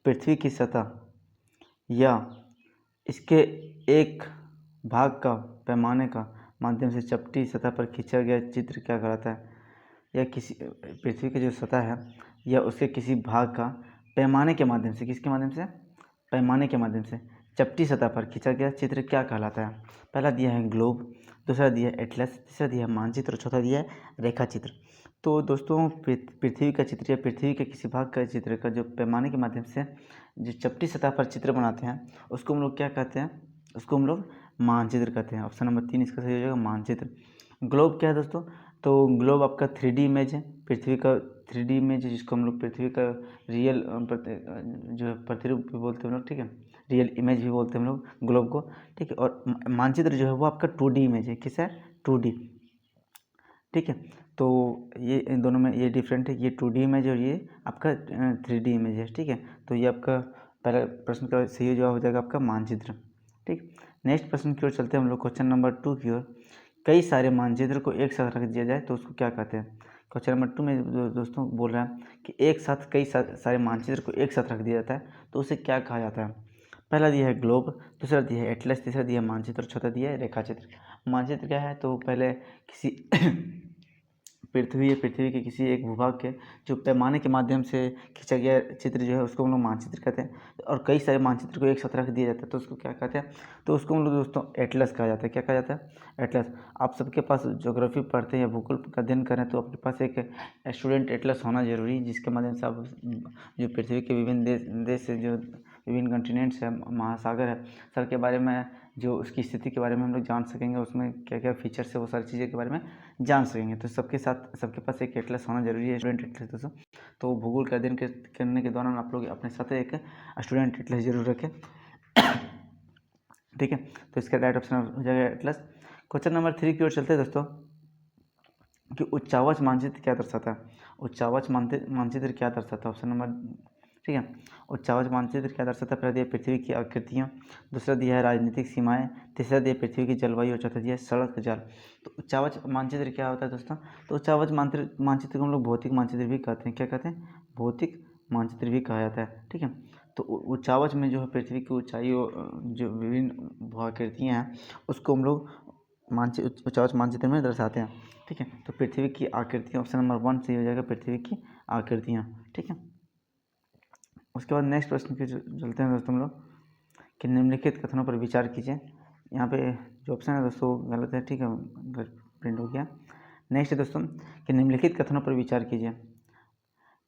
पृथ्वी की सतह या इसके एक भाग का पैमाने का माध्यम से चपटी सतह पर खींचा गया चित्र क्या कहलाता है? या किसी पृथ्वी की जो सतह है या उसके किसी भाग का पैमाने के माध्यम से, किसके माध्यम से? पैमाने के माध्यम से चपटी सतह पर खींचा गया चित्र क्या कहलाता है? पहला दिया है ग्लोब, दूसरा दिया है एटलस, तीसरा दिया है मानचित्र और चौथा दिया है रेखा चित्र। तो दोस्तों पृथ्वी का चित्र या पृथ्वी के किसी भाग का चित्र का जो पैमाने के माध्यम से जो चपटी सतह पर चित्र बनाते हैं उसको हम लोग क्या कहते हैं? उसको हम लोग मानचित्र कहते हैं। ऑप्शन नंबर 3 इसका सही हो जाएगा, मानचित्र। ग्लोब क्या है दोस्तों? तो ग्लोब आपका 3D इमेज है, पृथ्वी का 3D इमेज है, जिसको हम लोग पृथ्वी का रियल जो है प्रतिरूप भी बोलते हैं हम लोग, ठीक है, रियल इमेज भी बोलते हैं हम लोग ग्लोब को, ठीक है। और मानचित्र जो है वो आपका 2D इमेज है। किस है? 2D, ठीक है। तो ये इन दोनों में ये डिफरेंट है, ये 2D इमेज और ये आपका 3D इमेज है, ठीक है। तो ये आपका पहला प्रश्न का सही जवाब हो जाएगा आपका मानचित्र, ठीक। नेक्स्ट प्रश्न की ओर चलते हैं हम लोग, क्वेश्चन नंबर 2 की ओर। कई सारे मानचित्र को एक साथ रख दिया जाए तो उसको क्या कहते हैं? क्वेश्चन नंबर 2 में दोस्तों बोल रहा है कि एक साथ कई सारे मानचित्र को एक साथ रख दिया जाता है तो उसे क्या कहा जाता है? पहला दिया है ग्लोब, दूसरा दिया है एटलस, तीसरा दिया है मानचित्र, चौथा दिया है रेखा चित्र। मानचित्र क्या है? तो पहले किसी पृथ्वी या पृथ्वी के किसी एक भूभाग के जो पैमाने के माध्यम से खींचा गया चित्र जो है उसको हम लोग मानचित्र कहते हैं। और कई सारे मानचित्र को एक साथ रख दिया जाता है तो उसको क्या कहते हैं? तो उसको हम लोग दोस्तों एटलस कहा जाता है। क्या कहा जाता है? एटलस। आप सबके पास ज्योग्राफी पढ़ते हैं या भूगोल का अध्ययन करें तो आपके पास एक स्टूडेंट एटलस होना जरूरी है, जिसके माध्यम से आप जो पृथ्वी के विभिन्न देश से जो विभिन्न कॉन्टिनेंट्स है, महासागर है, सर के बारे में जो उसकी स्थिति के बारे में हम लोग जान सकेंगे, उसमें क्या क्या फीचर्स है वो सारी चीज़ों के बारे में जान सकेंगे। तो सबके पास एक एटलस होना जरूरी है, स्टूडेंट एटलस दोस्तों। तो भूगोल का अध्ययन करने के दौरान आप लोग अपने साथ एक स्टूडेंट एटलस जरूर रखें, ठीक है। तो इसका राइट ऑप्शन हो जाएगा एटलस। क्वेश्चन नंबर 3 की ओर चलते हैं दोस्तों कि उच्चावच मानचित्र क्या दर्शाता है? उच्चावच मानचित्र क्या दर्शाता है? ऑप्शन नंबर, ठीक है। उच्चावच मानचित्र क्या दर्शाता है? पहला दिया पृथ्वी की आकृतियाँ, दूसरा दिया है राजनीतिक सीमाएं, तीसरा दिया पृथ्वी की जलवायु और चौथा दिया है सड़क जाल। तो उच्चावच मानचित्र क्या होता है दोस्तों? तो उच्चावच मानचित्र को हम लोग भौतिक मानचित्र भी कहते हैं। क्या कहते हैं? भौतिक मानचित्र भी कहा जाता है, ठीक है। तो उच्चावच में जो है पृथ्वी की ऊंचाई जो विभिन्न भूआकृतियाँ हैं उसको हम लोग उच्चावच मानचित्र में दर्शाते हैं, ठीक है। तो पृथ्वी की आकृतियाँ, ऑप्शन नंबर 1 सही हो जाएगा, पृथ्वी की आकृतियाँ, ठीक है। उसके बाद नेक्स्ट प्रश्न के चलते हैं दोस्तों हम लोग कि निम्नलिखित कथनों पर विचार कीजिए। यहाँ पे जो ऑप्शन है दोस्तों गलत है, ठीक है, प्रिंट हो गया। नेक्स्ट है दोस्तों कि निम्नलिखित कथनों पर विचार कीजिए।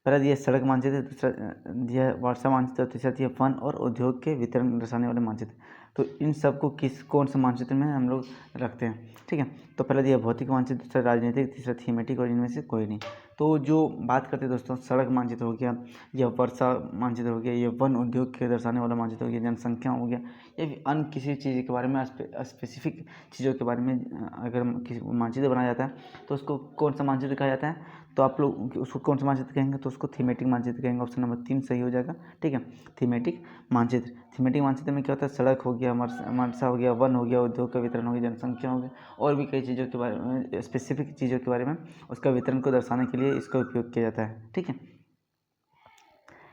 पहला दिया सड़क मानचित्र, दूसरा दिया वर्षा मानचित्र, तीसरा दिया वन और उद्योग के वितरण दर्शाने वाले मानचित्र। तो इन सबको कौन से मानचित्र में हम लोग रखते हैं, ठीक है। तो पहला दिया भौतिक मानचित्र, दूसरा राजनीतिक, तीसरा थीमेटिक और इनमें से कोई नहीं। तो जो बात करते हैं दोस्तों सड़क मानचित्र हो गया, या वर्षा मानचित्र हो गया, या वन उद्योग के दर्शाने वाला मानचित्र हो गया, जनसंख्या हो गया, या फिर अन्य किसी चीज़ के बारे में स्पेसिफिक चीज़ों के बारे में अगर किसी मानचित्र बनाया जाता है तो उसको कौन सा मानचित्र कहा जाता है? तो आप लोग उसको कौन सा मानचित्र कहेंगे? तो उसको थीमेटिक मानचित्र कहेंगे। ऑप्शन नंबर 3 सही हो जाएगा, ठीक है, थीमेटिक मानचित्र। थीमेटिक मानचित्र में क्या होता है? सड़क हो गया, वर्षा हो गया, वन हो गया, उद्योग का वितरण हो गया, जनसंख्या हो गया, और भी कई चीज़ों के बारे में स्पेसिफिक चीज़ों के बारे में उसका वितरण को दर्शाने के लिए इसका उपयोग किया जाता है, ठीक है।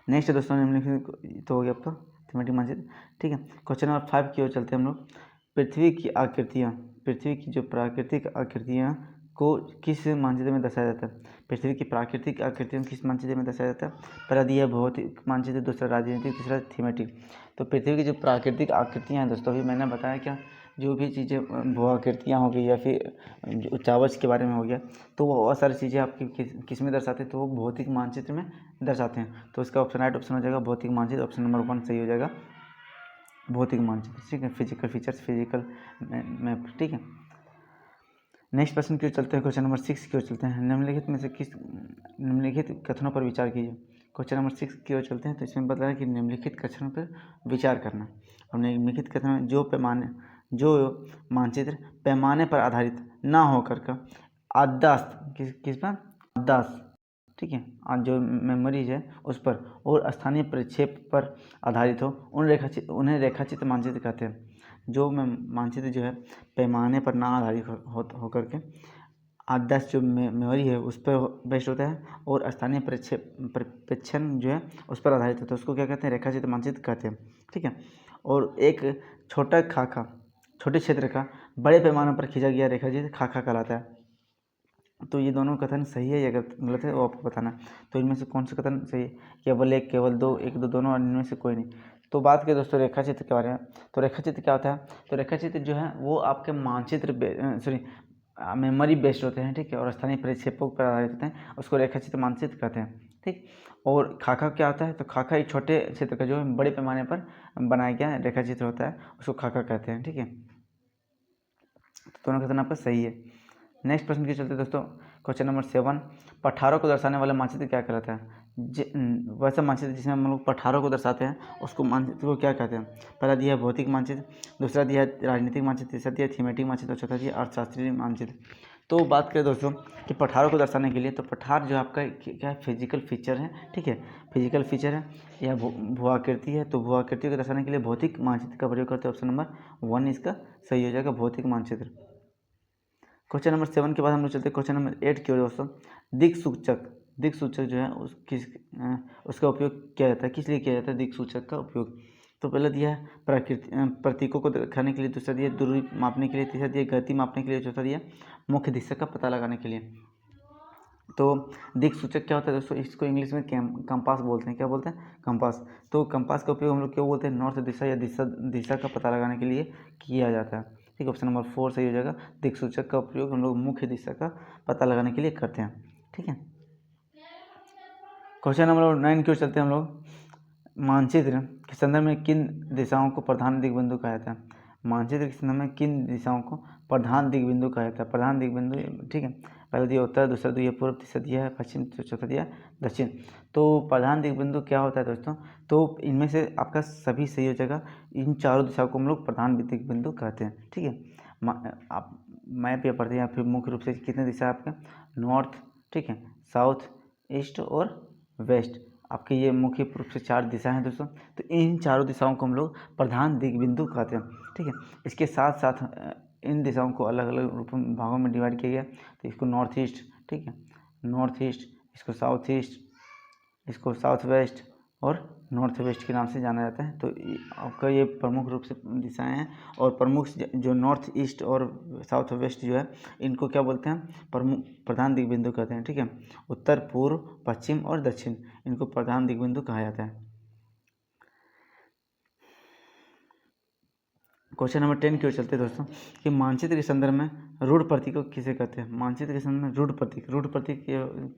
नेक्स्ट दोस्तों निम्नलिखित तो हो गया आपका थीमेटिक मानचित्र, ठीक है। क्वेश्चन नंबर 5 की ओर चलते हैं हम लोग। पृथ्वी की आकृतियाँ, पृथ्वी की जो प्राकृतिक आकृतियाँ को किस मानचित्र में दर्शाया जाता है? पृथ्वी की प्राकृतिक आकृतियों किस मानचित्र में दर्शाया जाता है? पहला दिया भौतिक मानचित्र, दूसरा राजनीतिक, तीसरा थीमेटिक। तो पृथ्वी की जो प्राकृतिक आकृतियाँ हैं दोस्तों, अभी मैंने बताया क्या, जो भी चीज़ें भू आकृतियाँ हो गई या फिर उच्चावच के बारे में हो गया, तो वो बहुत सारी चीज़ें आपकी किस में दर्शाते हैं? तो वो भौतिक मानचित्र में दर्शाते हैं। तो इसका ऑप्शन राइट ऑप्शन हो जाएगा भौतिक मानचित्र, ऑप्शन नंबर 1 सही हो जाएगा, भौतिक मानचित्र, ठीक है। फिजिकल फीचर्स, फिजिकल मैप, ठीक है। नेक्स्ट प्रश्न की ओर चलते हैं, क्वेश्चन नंबर 6 की ओर चलते हैं। निम्नलिखित में से किस निम्नलिखित कथनों पर विचार कीजिए। क्वेश्चन नंबर 6 की ओर चलते हैं तो इसमें बता रहा है कि निम्नलिखित कथनों पर विचार करना। और निम्नलिखित कथन में जो मानचित्र पैमाने पर आधारित ना होकर का आदास्त किस पर? आदास्त, ठीक है, जो मेमोरीज है उस पर और स्थानीय परिक्षेप पर आधारित हो उन्हें रेखाचित्र मानचित्र कहते हैं। जो मानचित्र जो है पैमाने पर ना आधारित होकर के आदर्श जो मेमोरी है उस पर बेस्ड होता है, और स्थानीय प्रक्षेपण जो है उस पर आधारित होता है। उसको क्या कहते हैं? रेखाचित्र मानचित्र कहते हैं, ठीक है। और एक छोटा खाका, छोटे क्षेत्र का बड़े पैमाने पर खींचा गया रेखाचित्र खाका कहलाता है। तो ये दोनों कथन सही है या गलत है वो आपको बताना। तो इनमें से कौन सा कथन सही है? केवल एक, केवल दो, एक दो, दोनों, इनमें से कोई नहीं। तो बात करें दोस्तों रेखाचित्र के बारे में, तो रेखाचित्र क्या होता है? तो रेखाचित्र जो है वो आपके मानचित्र मेमोरी बेस्ड होते हैं, ठीक है, और स्थानीय प्रक्षेपों पर आधारित होते हैं, उसको रेखाचित्र मानचित्र कहते हैं, ठीक। और खाका क्या होता है? तो खाका एक छोटे क्षेत्र का जो है बड़े पैमाने पर बनाया गया रेखाचित्र होता है, उसको खाका कहते हैं, ठीक है। तो दोनों कथन आपका सही है। नेक्स्ट प्रश्न की चलते हैं दोस्तों, क्वेश्चन नंबर 7, पठारों को दर्शाने वाला मानचित्र क्या कहलाता है? वैसा मानचित्र जिसमें हम लोग पठारों को दर्शाते हैं उसको मानचित्र को क्या कहते हैं? पहला दिया है भौतिक मानचित्र, दूसरा दिया है राजनीतिक मानचित्र, तीसरा दिया है थीमेटिक मानचित्र, और चौथा दिया अर्थशास्त्रीय मानचित्र। तो बात करें दोस्तों कि पठारों को दर्शाने के लिए, तो पठार जो आपका क्या है? फिजिकल फीचर है, ठीक है, फिजिकल फीचर है या भू आकृति है। तो भू आकृति को दर्शाने के लिए भौतिक मानचित्र का प्रयोग करते हैं। ऑप्शन नंबर 1 इसका सही हो जाएगा, भौतिक मानचित्र। क्वेश्चन नंबर 7 के बाद हम लोग चलते हैं क्वेश्चन नंबर 8 की ओर दोस्तों। दिक सूचक जो है उसका उपयोग किया जाता है, किस लिए किया जाता है दिक सूचक का उपयोग? तो पहला दिया है प्रतीकों को दिखाने के लिए, दूसरा दिया दूरी मापने के लिए, तीसरा दिया गति मापने के लिए, चौथा दिया मुख्य दिशा का पता लगाने के लिए। तो दिक सूचक क्या होता है दोस्तों? इसको इंग्लिश में कंपास बोलते हैं। क्या बोलते हैं? कंपास। तो कंपास का उपयोग हम लोग क्यों बोलते हैं? नॉर्थ दिशा या दिशा का पता लगाने के लिए किया जाता है, ठीक है। ऑप्शन नंबर 4 सही हो जाएगा। दिक सूचक का उपयोग हम लोग मुख्य दिशा का पता लगाने के लिए करते हैं, ठीक है। क्वेश्चन नंबर 9 की ओर चलते हैं हम लोग। मानचित्र के संदर्भ में किन दिशाओं को प्रधान दिग्बिंदु कहा जाता है? मानचित्र के संदर्भ में किन दिशाओं को प्रधान दिग्बिंदु कहा जाता है? प्रधान दिग्बिंदु, ठीक है। पहला दिया उत्तर, दूसरा दिया पूर्व, तीसरा दिया है पश्चिम, चौथा दिया दक्षिण। तो प्रधान दिग्बिंदु क्या होता है दोस्तों? तो इनमें से आपका सभी सही हो जाएगा। इन चारों दिशाओं को हम लोग प्रधान दिग्बिंदु कहते हैं, ठीक है। आप मैप या पढ़ते हैं या फिर मुख्य रूप से कितने दिशा है आपके? नॉर्थ, ठीक है, साउथ, ईस्ट और वेस्ट, आपके ये मुख्य रूप से 4 दिशा हैं दोस्तों। तो इन चारों दिशाओं को हम लोग प्रधान दिग्बिंदु कहते हैं, ठीक है। इसके साथ साथ इन दिशाओं को अलग अलग भागों में डिवाइड किया गया। तो इसको नॉर्थ ईस्ट, ठीक है, नॉर्थ ईस्ट, इसको साउथ ईस्ट, इसको साउथ वेस्ट और नॉर्थ वेस्ट के नाम से जाना जाता है। तो आपका ये प्रमुख रूप से दिशाएं हैं, और प्रमुख जो नॉर्थ ईस्ट और साउथ वेस्ट जो है इनको क्या बोलते हैं? प्रधान दिग्बिंदु कहते हैं, ठीक है। उत्तर, पूर्व, पश्चिम और दक्षिण, इनको प्रधान दिग्बिंदु कहा जाता है। क्वेश्चन नंबर 10 की ओर चलते हैं दोस्तों कि मानचित्र के संदर्भ में रूढ़ प्रतीक को किसे कहते हैं? मानचित्र के संदर्भ में रूढ़ प्रतीक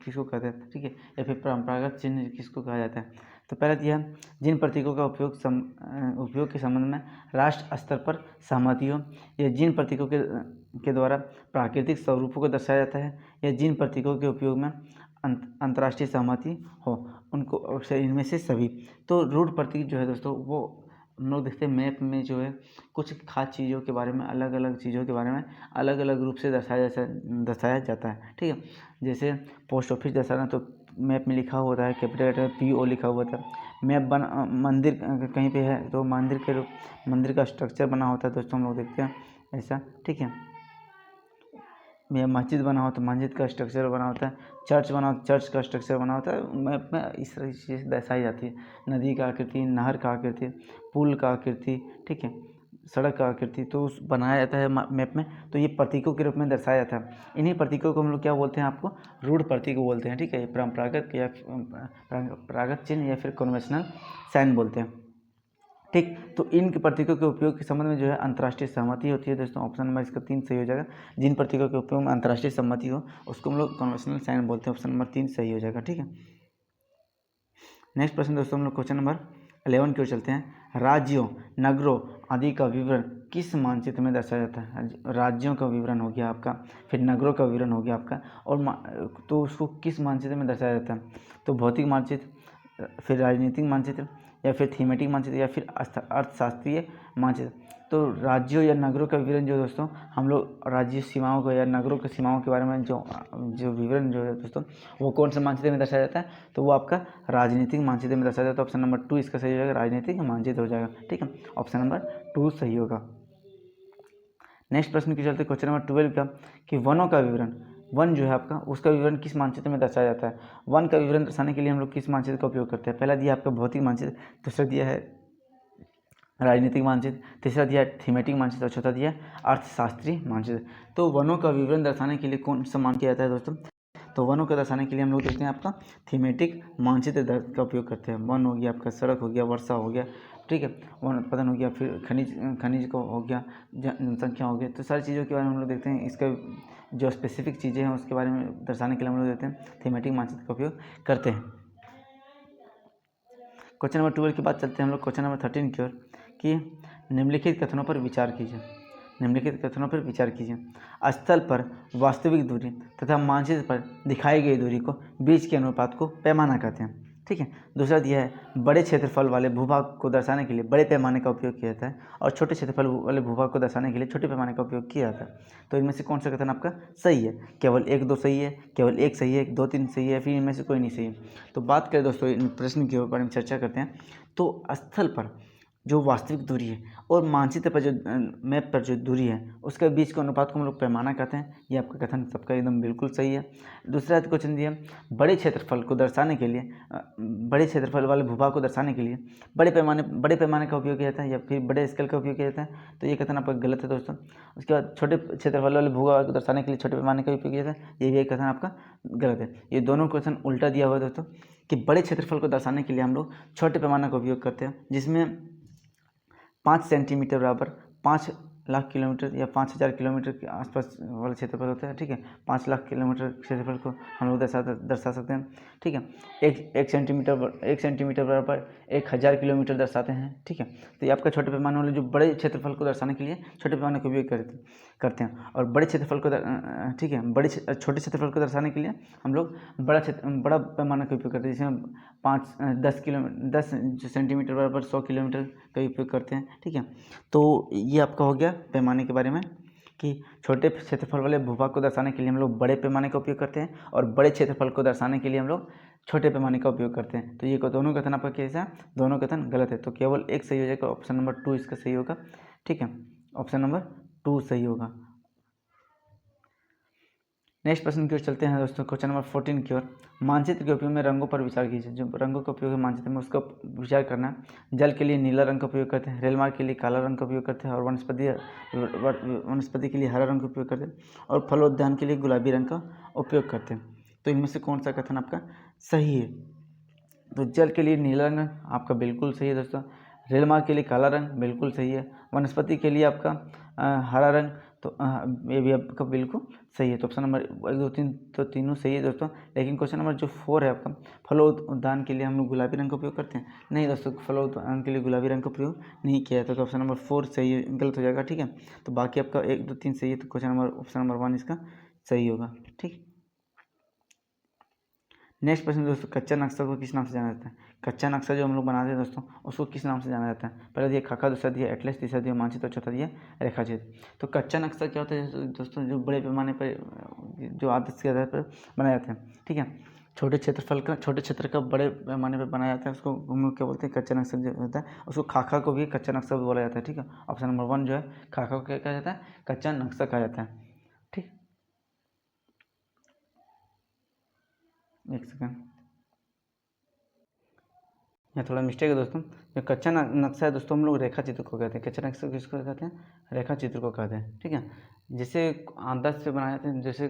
किसको कहते हैं, ठीक है, या फिर परंपरागत चिन्ह किसको कहा जाता है? तो पहला दिया जिन प्रतीकों का उपयोग के संबंध में राष्ट्र स्तर पर सहमति हो, या जिन प्रतीकों के द्वारा प्राकृतिक स्वरूपों को दर्शाया जाता है, या जिन प्रतीकों के उपयोग में अंतर्राष्ट्रीय सहमति हो, उनको इनमें से सभी। तो रूढ़ प्रतीक जो है दोस्तों वो हम लोग देखते हैं मैप में जो है कुछ खास चीज़ों के बारे में, अलग अलग चीज़ों के बारे में अलग अलग रूप से दर्शाया जाता है, ठीक है। जैसे पोस्ट ऑफिस दर्शाना, तो मैप में लिखा होता है कैपिटल लेटर में PO लिखा हुआ था। मैप मंदिर कहीं पे है तो मंदिर का स्ट्रक्चर बना होता है दोस्तों, हम लोग देखते हैं ऐसा, ठीक है। या मस्जिद बना हो तो मस्जिद का स्ट्रक्चर बना होता है, चर्च बना हो चर्च का स्ट्रक्चर बना होता है। मैप में इस तरह की चीज़ दर्शाई जाती है। नदी का आकृति, नहर का आकृति, पुल का आकृति, ठीक है, सड़क का आकृति, तो उस बनाया जाता है मैप में। तो ये प्रतीकों के रूप में दर्शाया जाता है। इन्हीं प्रतीकों को हम लोग क्या बोलते हैं? आपको रूढ़ प्रतीक बोलते हैं, ठीक है। परंपरागत चिन्ह या फिर कन्वेंशनल साइन बोलते हैं, ठीक। तो इन प्रतीकों के उपयोग के संबंध में जो है अंतर्राष्ट्रीय सहमति होती है दोस्तों। ऑप्शन नंबर इसका 3 सही हो जाएगा। जिन प्रतीकों के उपयोग में अंतर्राष्ट्रीय सहमति हो उसको हम लोग कन्वेंशनल साइन बोलते हैं। ऑप्शन नंबर 3 सही हो जाएगा, ठीक है। नेक्स्ट प्रश्न दोस्तों हम लोग क्वेश्चन नंबर 11 की ओर चलते हैं। राज्यों, नगरों आदि का विवरण किस मानचित्र में दर्शाया जाता है? राज्यों का विवरण हो गया आपका, फिर नगरों का विवरण हो गया आपका, और तो उसको किस मानचित्र में दर्शाया जाता है? तो भौतिक मानचित्र, फिर राजनीतिक मानचित्र, या फिर थीमेटिक मानचित्र, या फिर अर्थशास्त्रीय मानचित्र। तो राज्यों या नगरों का विवरण जो दोस्तों हम लोग राज्य सीमाओं को या नगरों की सीमाओं के बारे में जो विवरण जो है दोस्तों वो कौन से मानचित्र में दर्शाया जाता है? तो वो आपका राजनीतिक मानचित्र में दर्शाया जाता है। ऑप्शन नंबर 2 इसका सही हो जाएगा, राजनीतिक मानचित्र हो जाएगा, ठीक है। ऑप्शन नंबर 2 सही होगा। नेक्स्ट प्रश्न की चलते क्वेश्चन नंबर 12 का कि वनों का विवरण वन जो है आपका, उसका विवरण किस मानचित्र में दर्शाया जाता है। वन का विवरण दर्शाने के लिए हम लोग किस मानचित्र का उपयोग करते हैं। पहला दिया आपका भौतिक मानचित्र, दूसरा दिया है राजनीतिक मानचित्र, तीसरा दिया है थीमेटिक मानचित्र और चौथा दिया है अर्थशास्त्रीय मानचित्र। तो वनों का विवरण दर्शाने के लिए कौन सा मान किया जाता है दोस्तों। तो वनों को दर्शाने के लिए हम लोग देखते हैं आपका थीमेटिक मानचित्र का उपयोग करते हैं। वन हो गया आपका, सड़क हो गया, वर्षा हो गया, ठीक है, वन उत्पादन हो गया, फिर खनिज को हो गया, जनसंख्या हो गया। तो सारी चीज़ों के बारे में हम लोग देखते हैं। इसका जो स्पेसिफिक चीज़ें हैं उसके बारे में दर्शाने के लिए हम लोग देखते हैं थीमेटिक मानचित्र का उपयोग करते हैं। क्वेश्चन नंबर 12 की बात चलते हैं हम लोग क्वेश्चन नंबर 13 की ओर, कि निम्नलिखित कथनों पर विचार कीजिए। निम्नलिखित कथनों पर विचार कीजिए। स्थल पर वास्तविक दूरी तथा मानचित्र पर दिखाई गई दूरी को बीच के अनुपात को पैमाना कहते हैं, ठीक है। दूसरा दिया है बड़े क्षेत्रफल वाले भूभाग को दर्शाने के लिए बड़े पैमाने का उपयोग किया जाता है और छोटे क्षेत्रफल वाले भूभाग को दर्शाने के लिए छोटे पैमाने का उपयोग किया जाता है। तो इनमें से कौन सा कथन आपका सही है। केवल 1 2 सही है, केवल 1 सही है, 2 3 सही है, फिर इनमें से कोई नहीं सही है। तो बात करें दोस्तों इन प्रश्न के बारे में चर्चा करते हैं। तो स्थल पर जो वास्तविक दूरी है और मानचित्र पर जो मैप पर जो दूरी है उसके बीच के अनुपात को हम लोग पैमाना कहते हैं। ये आपका कथन सबका एकदम बिल्कुल सही है। दूसरा क्वेश्चन दिया बड़े क्षेत्रफल को दर्शाने के लिए बड़े क्षेत्रफल वाले भूभाग को दर्शाने के लिए बड़े पैमाने का उपयोग किया जाता है या फिर बड़े स्केल का उपयोग किया जाता है। तो ये कथन आपका गलत है दोस्तों। उसके बाद छोटे क्षेत्रफल वाले भूभाग को दर्शाने के लिए छोटे पैमाने का उपयोग किया जाता है, ये भी एक कथन आपका गलत है। ये दोनों क्वेश्चन उल्टा दिया हुआ है दोस्तों, कि बड़े क्षेत्रफल को दर्शाने के लिए हम लोग छोटे पैमाने का उपयोग करते हैं, जिसमें 5 सेंटीमीटर बराबर 5 लाख किलोमीटर या 5000 किलोमीटर के आसपास वाला क्षेत्रफल होता है, ठीक है। 5 लाख किलोमीटर क्षेत्रफल को हम लोग दर्शा सकते हैं, ठीक है। एक सेंटीमीटर बराबर 1000 किलोमीटर दर्शाते हैं, ठीक है। तो ये आपका छोटे पैमाने वाले जो बड़े क्षेत्रफल को दर्शाने के लिए छोटे पैमाने का उपयोग करते हैं और बड़े क्षेत्रफल को ठीक है छोटे क्षेत्रफल को दर्शाने के लिए हम लोग बड़ा पैमाने का उपयोग करते हैं, जिसमें 10 सेंटीमीटर बराबर 100 किलोमीटर का उपयोग करते हैं, ठीक है। तो ये आपका हो गया पैमाने के बारे में, कि छोटे क्षेत्रफल वाले भूभाग को दर्शाने के लिए हम लोग बड़े पैमाने का उपयोग करते हैं और बड़े क्षेत्रफल को दर्शाने के लिए हम लोग छोटे पैमाने का उपयोग करते हैं। तो ये दोनों कथन आपका कैसा है, दोनों कथन गलत है। तो केवल एक सही हो जाएगा, ऑप्शन नंबर 2 इसका सही होगा, ठीक है। ऑप्शन नंबर 2 सही होगा। नेक्स्ट प्रश्न की ओर चलते हैं दोस्तों, क्वेश्चन नंबर 14 की ओर। मानचित्र के उपयोग में रंगों पर विचार कीजिए। जो रंगों का उपयोग है मानचित्र में उसका विचार करना है। जल के लिए नीला रंग का उपयोग करते हैं, रेल मार्ग के लिए काला रंग का उपयोग करते हैं और वनस्पति के लिए हरा रंग का उपयोग करते हैं और फलोद्यान के लिए गुलाबी रंग का उपयोग करते हैं। तो इनमें से कौन सा कथन आपका सही है। तो जल के लिए नीला रंग आपका बिल्कुल सही है दोस्तों। रेल मार्ग के लिए काला रंग बिल्कुल सही है। वनस्पति के लिए आपका हरा रंग, तो ये भी आपका बिल्कुल सही है। तो ऑप्शन नंबर 1 2 3 तो तीनों सही है दोस्तों। लेकिन क्वेश्चन नंबर जो 4 है आपका, फलोद्यान के लिए हम लोग गुलाबी रंग का उपयोग करते हैं, नहीं दोस्तों, फलोद्यान के लिए गुलाबी रंग का प्रयोग नहीं किया है। तो ऑप्शन नंबर 4 सही है, गलत हो जाएगा, ठीक है। तो बाकी आपका 1 2 3 सही है, तो क्वेश्चन नंबर ऑप्शन नंबर 1 इसका सही होगा, ठीक। नेक्स्ट प्रश्न दोस्तों, कच्चा नक्शा को किस नाम से जाना जाता है। कच्चा नक्शा जो हम लोग बनाते हैं दोस्तों, उसको किस नाम से जाना जाता है। पहला दिया खाका, दूसरा दिया एटलस, तीसरा दिया मानचित्र और चौथा दिया रेखाचित्र। तो कच्चा नक्शा क्या होता है दोस्तों, जो बड़े पैमाने पर जो आदर्श के आधार पर बनाए जाते हैं, ठीक है। छोटे क्षेत्र का बड़े पैमाने पर बनाया जाता है, उसको हम लोग क्या बोलते हैं, कच्चा नक्शा जो होता है। उसको खाका को भी कच्चा नक्शा बोला जाता है, ठीक है। ऑप्शन नंबर 1 जो है, खाका को क्या कहा जाता है, कच्चा नक्शा कहा जाता है, ठीक। एक सेकंड, यहाँ थोड़ा मिस्टेक है दोस्तों। जो कच्चा नक्शा है दोस्तों, हम लोग रेखा चित्र को कहते हैं। कच्चा नक्शा किसको कहते हैं, रेखा चित्र को कहते हैं, ठीक है। जिसे आदर्श से बनाए जाते हैं, जैसे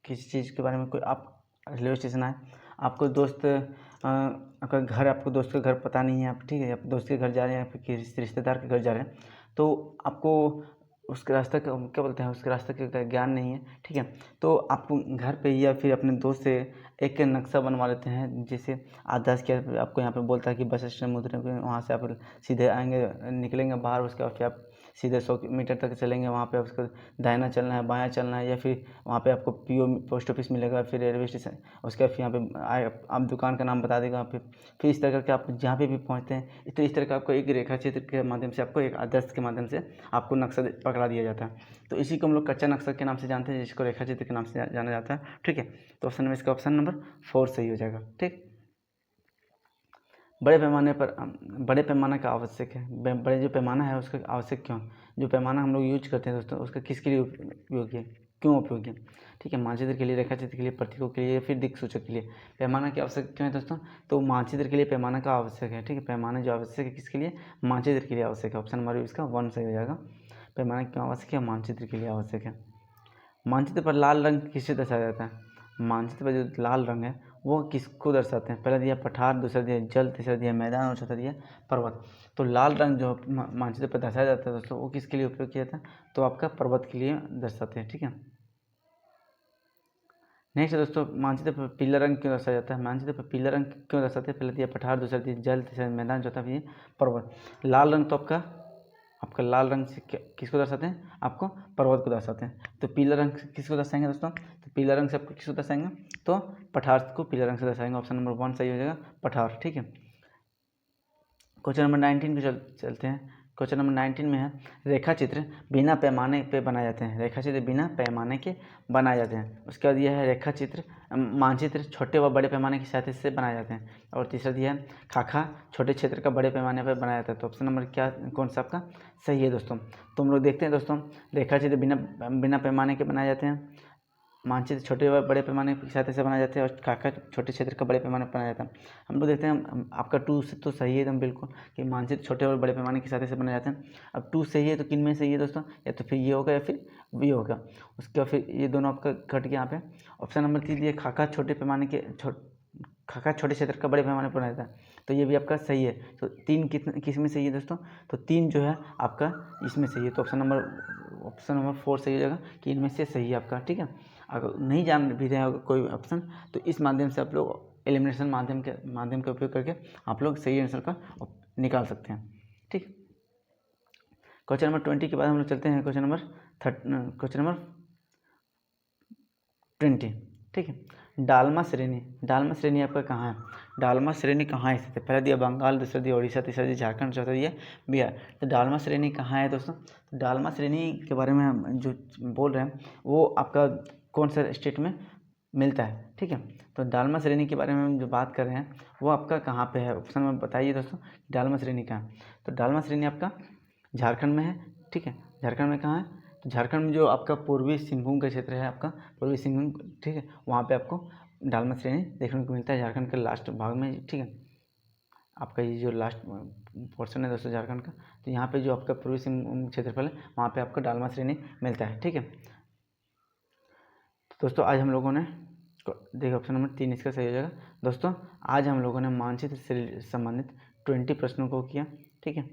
किसी चीज़ के बारे में कोई आप रेलवे स्टेशन आए, आपको दोस्त आपका घर, आपको दोस्त का घर पता नहीं है, आप ठीक है, आप दोस्त के घर जा रहे हैं या फिर किसी रिश्तेदार के घर जा रहे हैं, तो आपको उसके रास्ते का क्या बोलते हैं, उसके रास्ते का ज्ञान नहीं है, ठीक है। तो आप घर पे या फिर अपने दोस्त से एक नक्शा बनवा लेते हैं। जैसे आदर्श क्या आपको यहाँ पे बोलता है कि बस स्टैंड उतरेंगे, वहाँ से आप सीधे आएंगे, निकलेंगे बाहर, उसके बाद फिर आप सीधे 100 मीटर तक चलेंगे, वहाँ पे उसका दाहिना चलना है, बायां चलना है, या फिर वहाँ पे आपको पीओ पोस्ट ऑफिस मिलेगा, फिर रेलवे स्टेशन, उसके बाद फिर यहाँ पे आप दुकान का नाम बता देगा वहाँ पे। फिर इस तरह करके आप जहाँ पे भी पहुँचते हैं, तो इस तरह का आपको एक रेखा चित्र के माध्यम से, आपको एक आदर्श के माध्यम से आपको नक्शा पकड़ा दिया जाता है। तो इसी को हम लोग कच्चा नक्शा के नाम से जानते हैं, जिसको रेखा चित्र के नाम से जाना जाता है, ठीक है। तो ऑप्शन में इसका ऑप्शन नंबर 4 सही हो जाएगा, ठीक। बड़े पैमाने का आवश्यक है। बड़े जो पैमाना है उसका आवश्यक क्यों, जो पैमाना हम लोग यूज करते हैं दोस्तों, उसका किसके लिए उपयोगी है, क्यों उपयोगी है। ठीक है, मानचित्र के लिए, रेखा चित्र के लिए, प्रतीकों के लिए, फिर दिक्सूचक के लिए पैमाना की आवश्यक क्यों है दोस्तों? तो मानचित्र के लिए पैमाना का आवश्यक है। ठीक है, पैमाना जो आवश्यक है किसके लिए? मानचित्र के लिए आवश्यक है। ऑप्शन नंबर इसका 1 सही हो जाएगा। पैमाना क्यों आवश्यक है? मानचित्र के लिए आवश्यक है। मानचित्र पर लाल रंग किससे दर्शाया जाता है? मानचित्र पर जो लाल रंग है वो किसको दर्शाते हैं? पहला दिया पठार, दूसरा दिया जल, तीसरा दिया मैदान और चौथा दिया पर्वत। तो लाल रंग जो मानचित्र पर दर्शाया जाता है दोस्तों, वो किसके लिए उपयोग किया जाता है? तो आपका पर्वत के लिए दर्शाते हैं। ठीक है, नेक्स्ट दोस्तों, मानचित्र पर पीला रंग क्यों दर्शाया जाता है? मानचित्र पर पीला रंग क्यों दर्शाते हैं? पहला दिया पठार, दूसरा दिया जल, तीसरा मैदान, चौथा दिया पर्वत। लाल रंग तो आपका लाल रंग से किसको दर्शाते हैं? आपको पर्वत को दर्शाते हैं। तो पीला रंग से किसको दर्शाएंगे दोस्तों? तो पीला रंग से आपको किसको दर्शाएंगे? तो पठार को पीला रंग से दर्शाएंगे। ऑप्शन नंबर 1 सही हो जाएगा, पठार। ठीक है, क्वेश्चन नंबर 19 पे चलते हैं। क्वेश्चन नंबर 19 में है, रेखा चित्र बिना पैमाने पे बनाए जाते हैं। रेखा चित्र बिना पैमाने के बनाए जाते हैं। उसके बाद यह है रेखा चित्र मानचित्र छोटे व बड़े पैमाने की सहायता से बनाए जाते हैं। और तीसरा दिया है खाका छोटे क्षेत्र का बड़े पैमाने पर बनाया जाता है। तो ऑप्शन नंबर क्या कौन सा आपका सही है दोस्तों? तो हम लोग देखते हैं दोस्तों, रेखा चित्र बिना पैमाने के बनाए जाते हैं, मानचित्र छोटे व बड़े पैमाने की सहायता से बनाए जाते हैं, और खाका छोटे क्षेत्र का बड़े पैमाने पर बनाया जाता है। हम लोग देखते हैं आपका 2 से तो सही है एकदम बिल्कुल, कि मानचित्र छोटे और बड़े पैमाने की सहायता से बनाए जाते हैं। अब 2 सही है तो किन में सही है दोस्तों? या तो फिर ये होगा या फिर ये होगा। उसके बाद फिर ये दोनों आपका घट गया यहाँ पे। ऑप्शन नंबर 3 ये खाका छोटे पैमाने के खाका छोटे क्षेत्र का बड़े पैमाने पर बनाया जाता है, तो ये भी आपका सही है। तो 3 किस में सही है दोस्तों? तो 3 जो है आपका इसमें सही है। तो ऑप्शन नंबर 4 सही हो जाएगा कि इनमें से सही है आपका। ठीक है, अगर नहीं जान भी रहे होगा कोई ऑप्शन, तो इस माध्यम से आप लोग एलिमिनेशन माध्यम का उपयोग करके आप लोग सही आंसर का निकाल सकते हैं। ठीक, क्वेश्चन नंबर 20 के बाद हम लोग चलते हैं क्वेश्चन नंबर 20। ठीक है, डालमा श्रेणी आपका कहाँ है? डालमा श्रेणी कहाँ स्थित है? पहला दिया बंगाल, दूसरा दिया उड़ीसा, तीसरा दिया झारखंड, चौथा दिया बिहार। तो डालमा श्रेणी कहाँ है दोस्तों? तो डालमा श्रेणी के बारे में हम जो बोल रहे हैं वो आपका कौन सा स्टेट में मिलता है? ठीक है, तो डालमा श्रेणी के बारे में हम जो बात कर रहे हैं वो आपका कहाँ पे है? ऑप्शन में बताइए दोस्तों, डालमा श्रेणी कहाँ है? तो डालमा श्रेणी आपका झारखंड में है। ठीक है, झारखंड में कहाँ है? तो झारखंड में जो आपका पूर्वी सिंहभूम का क्षेत्र है, आपका पूर्वी सिंहभूम, ठीक है, वहाँ पे आपको डालमा श्रेणी देखने को मिलता है, झारखंड के लास्ट भाग में। ठीक है, आपका ये जो लास्ट पोर्शन है दोस्तों झारखंड का, तो यहाँ पे जो आपका पूर्वी सिंहभूम क्षेत्रफल है वहाँ पे आपको डालमा श्रेणी मिलता है। ठीक है, तो दोस्तों आज हम लोगों ने देखिए ऑप्शन नंबर 3 इसका सही हो जाएगा। दोस्तों आज हम लोगों ने मानचित्र से संबंधित 20 प्रश्नों को किया। ठीक है,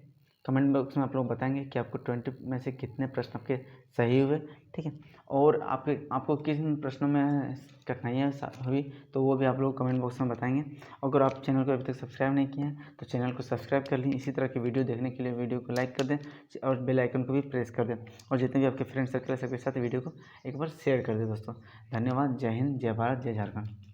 कमेंट बॉक्स में आप लोग बताएंगे कि आपको 20 में से कितने प्रश्न आपके सही हुए। ठीक है, और आपको किन प्रश्नों में कठिनाइयाँ हुई तो वो भी आप लोग कमेंट बॉक्स में बताएंगे। अगर आप चैनल को अभी तक सब्सक्राइब नहीं किए हैं तो चैनल को सब्सक्राइब कर लें। इसी तरह की वीडियो देखने के लिए वीडियो को लाइक कर दें और बेल आइकन को भी प्रेस कर दें, और जितने भी आपके फ्रेंड सर्कल है सबके साथ वीडियो को एक बार शेयर कर दें दोस्तों। धन्यवाद। जय हिंद, जय भारत, जय झारखंड।